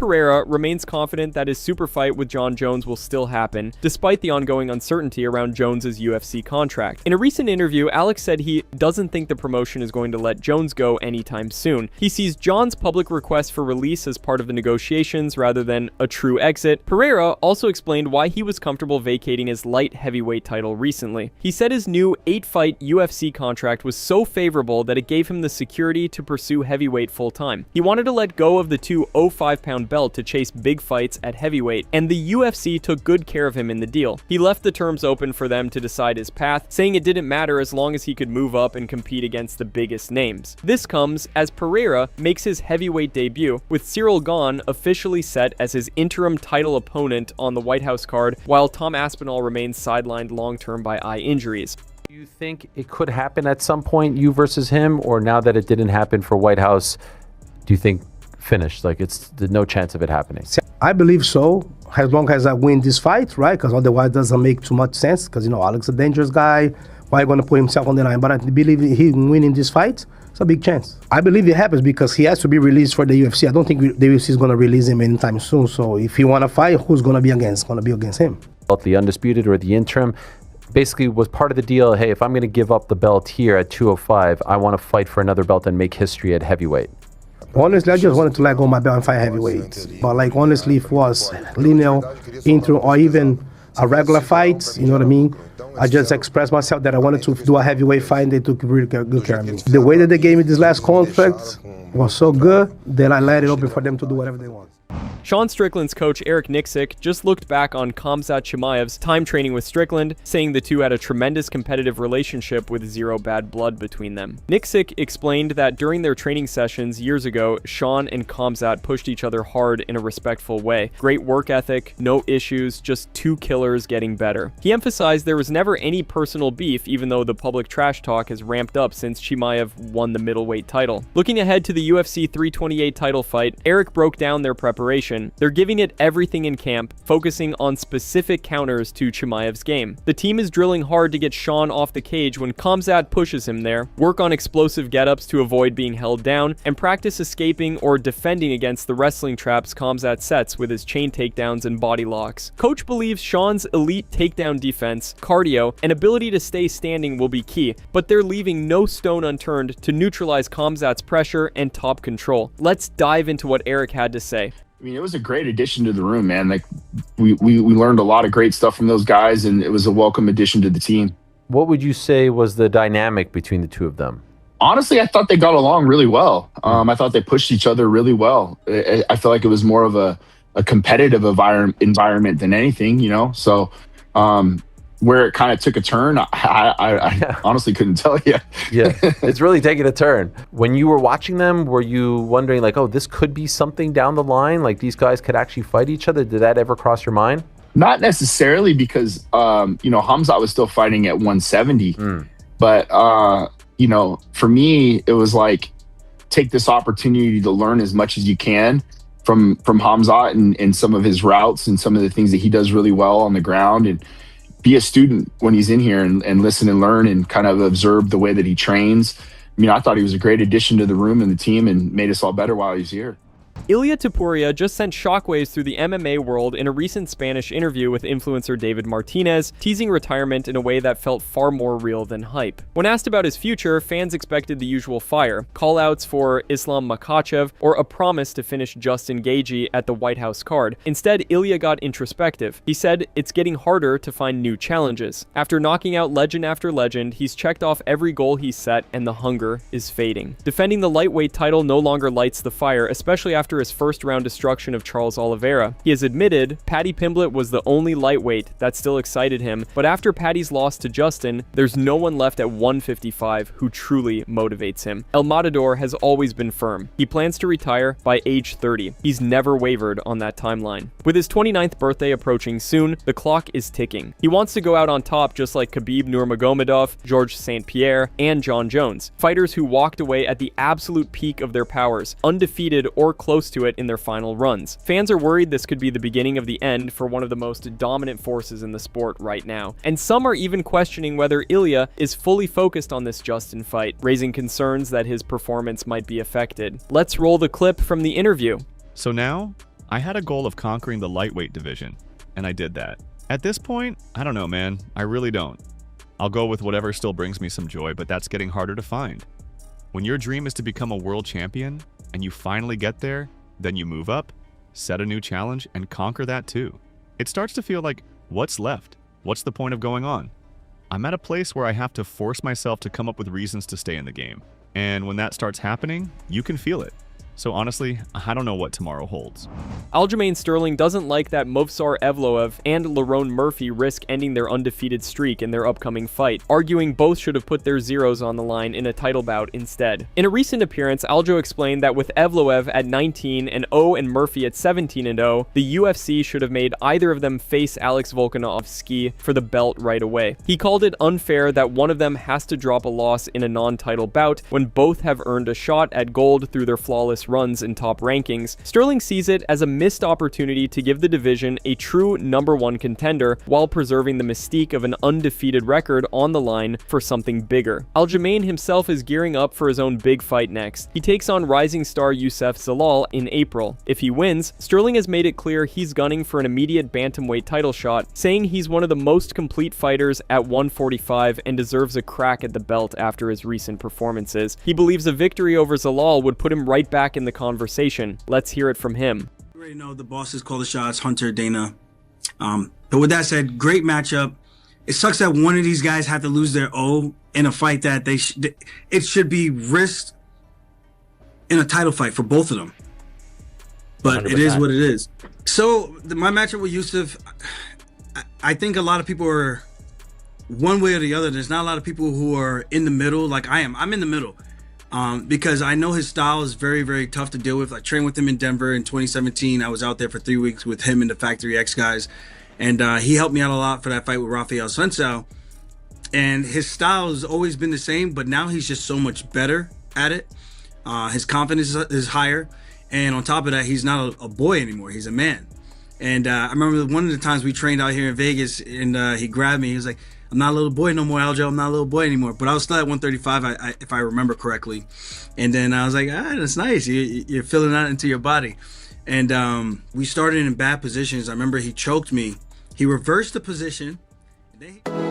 Pereira remains confident that his super fight with Jon Jones will still happen, despite the ongoing uncertainty around Jones's UFC contract. In a recent interview, Alex said he doesn't think the promotion is going to let Jones go anytime soon. He sees Jon's public request for release as part of the negotiations rather than a true exit. Pereira also explained why he was comfortable vacating his light heavyweight title recently. He said his new 8-fight UFC contract was so favorable that it gave him the security to pursue heavyweight full-time. He wanted to let go of the 205-pound belt to chase big fights at heavyweight, and the UFC took good care of him in the deal. He left the terms open for them to decide his path, saying it didn't matter as long as he could move up and compete against the biggest names. This comes as Pereira makes his heavyweight debut, with Cyril Gane officially set as his interim title opponent on the White House card, while Tom Aspinall remains sidelined long-term by eye injuries. Do you think it could happen at some point, you versus him, or now that it didn't happen for White House, do you think finished? Like, there's no chance of it happening? I believe so, as long as I win this fight, right? Because otherwise it doesn't make too much sense, because, you know, Alex is a dangerous guy. Why are you going to put himself on the line? But I believe he winning this fight, it's a big chance. I believe it happens because he has to be released for the UFC. I don't think the UFC is going to release him anytime soon. So if he want to fight, who's going to be against? It's going to be against him. The undisputed or the interim basically was part of the deal. Hey, if I'm going to give up the belt here at 205, I want to fight for another belt and make history at heavyweight. Honestly, I just wanted to let go of my belt and fight heavyweight. But like, honestly, if it was lineal, interim, or even a regular fight, you know what I mean? I just expressed myself that I wanted to do a heavyweight fight, and they took really good care of me. The way that they gave me this last contract was so good that I let it open for them to do whatever they want. Sean Strickland's coach Eric Nixick just looked back on Khamzat Chimaev's time training with Strickland, saying the two had a tremendous competitive relationship with zero bad blood between them. Nixick explained that during their training sessions years ago, Sean and Khamzat pushed each other hard in a respectful way. Great work ethic, no issues, just two killers getting better. He emphasized there was never any personal beef, even though the public trash talk has ramped up since Chimaev won the middleweight title. Looking ahead to the UFC 328 title fight, Eric broke down their preparation. They're giving it everything in camp, focusing on specific counters to Chimaev's game. The team is drilling hard to get Sean off the cage when Khamzat pushes him there, work on explosive get-ups to avoid being held down, and practice escaping or defending against the wrestling traps Khamzat sets with his chain takedowns and body locks. Coach believes Sean's elite takedown defense, cardio, and ability to stay standing will be key, but they're leaving no stone unturned to neutralize Khamzat's pressure and top control. Let's dive into what Eric had to say. I mean, it was a great addition to the room, man. Like, we learned a lot of great stuff from those guys, and it was a welcome addition to the team. What would you say was the dynamic between the two of them? Honestly, I thought they got along really well. I thought they pushed each other really well. I feel like it was more of a competitive environment than anything, you know? So where it kind of took a turn, I honestly couldn't tell you. Yeah, it's really taking a turn. When you were watching them, were you wondering like, oh, this could be something down the line? Like these guys could actually fight each other? Did that ever cross your mind? Not necessarily, because, you know, Khamzat was still fighting at 170. But, you know, for me, it was like, take this opportunity to learn as much as you can from Khamzat and some of his routes and some of the things that he does really well on the ground, and be a student when he's in here and listen and learn and kind of observe the way that he trains. I mean, I thought he was a great addition to the room and the team and made us all better while he's here. Ilia Topuria just sent shockwaves through the MMA world in a recent Spanish interview with influencer David Martinez, teasing retirement in a way that felt far more real than hype. When asked about his future, fans expected the usual fire, call-outs for Islam Makhachev, or a promise to finish Justin Gaethje at the White House card. Instead, Ilia got introspective. He said, "It's getting harder to find new challenges. After knocking out legend after legend, he's checked off every goal he's set, and the hunger is fading. Defending the lightweight title no longer lights the fire, especially after his first-round destruction of Charles Oliveira. He has admitted Paddy Pimblett was the only lightweight that still excited him, but after Paddy's loss to Justin, there's no one left at 155 who truly motivates him. El Matador has always been firm. He plans to retire by age 30. He's never wavered on that timeline. With his 29th birthday approaching soon, the clock is ticking. He wants to go out on top just like Khabib Nurmagomedov, Georges St-Pierre, and Jon Jones, fighters who walked away at the absolute peak of their powers, undefeated or close to it in their final runs. Fans are worried this could be the beginning of the end for one of the most dominant forces in the sport right now. And some are even questioning whether Ilia is fully focused on this Justin fight, raising concerns that his performance might be affected. Let's roll the clip from the interview. So now, I had a goal of conquering the lightweight division, and I did that. At this point, I don't know, man. I really don't. I'll go with whatever still brings me some joy, but that's getting harder to find. When your dream is to become a world champion, and you finally get there, then you move up, set a new challenge, and conquer that too. It starts to feel like, what's left? What's the point of going on? I'm at a place where I have to force myself to come up with reasons to stay in the game. And when that starts happening, you can feel it. So honestly, I don't know what tomorrow holds. Aljamain Sterling doesn't like that Movsar Evloev and Lerone Murphy risk ending their undefeated streak in their upcoming fight, arguing both should have put their zeros on the line in a title bout instead. In a recent appearance, Aljo explained that with Evloev at 19-0 and Murphy at 17-0, the UFC should have made either of them face Alex Volkanovski for the belt right away. He called it unfair that one of them has to drop a loss in a non-title bout when both have earned a shot at gold through their flawless runs in top rankings. Sterling sees it as a missed opportunity to give the division a true #1 contender while preserving the mystique of an undefeated record on the line for something bigger. Aljamain himself is gearing up for his own big fight next. He takes on rising star Youssef Zalal in April. If he wins, Sterling has made it clear he's gunning for an immediate bantamweight title shot, saying he's one of the most complete fighters at 145 and deserves a crack at the belt after his recent performances. He believes a victory over Zalal would put him right back in the conversation. Let's hear it from him. You already know the bosses call the shots, Hunter, Dana. But with that said, great matchup. It sucks that one of these guys had to lose their O in a fight that it should be risked in a title fight for both of them. But 100%. It is what it is. So my matchup with Youssef, I think a lot of people are one way or the other. There's not a lot of people who are in the middle like I am. I'm in the middle. Because I know his style is very, very tough to deal with. I trained with him in Denver in 2017. I was out there for 3 weeks with him and the Factory X guys. And he helped me out a lot for that fight with Rafael Sunsao. And his style has always been the same, but now he's just so much better at it. His confidence is higher. And on top of that, he's not a boy anymore. He's a man. And I remember one of the times we trained out here in Vegas, and he grabbed me. He was like, I'm not a little boy no more, Aljo. I'm not a little boy anymore. But I was still at 135, if I remember correctly. And then I was like, that's nice. You're filling that into your body. And we started in bad positions. I remember he choked me. He reversed the position. And then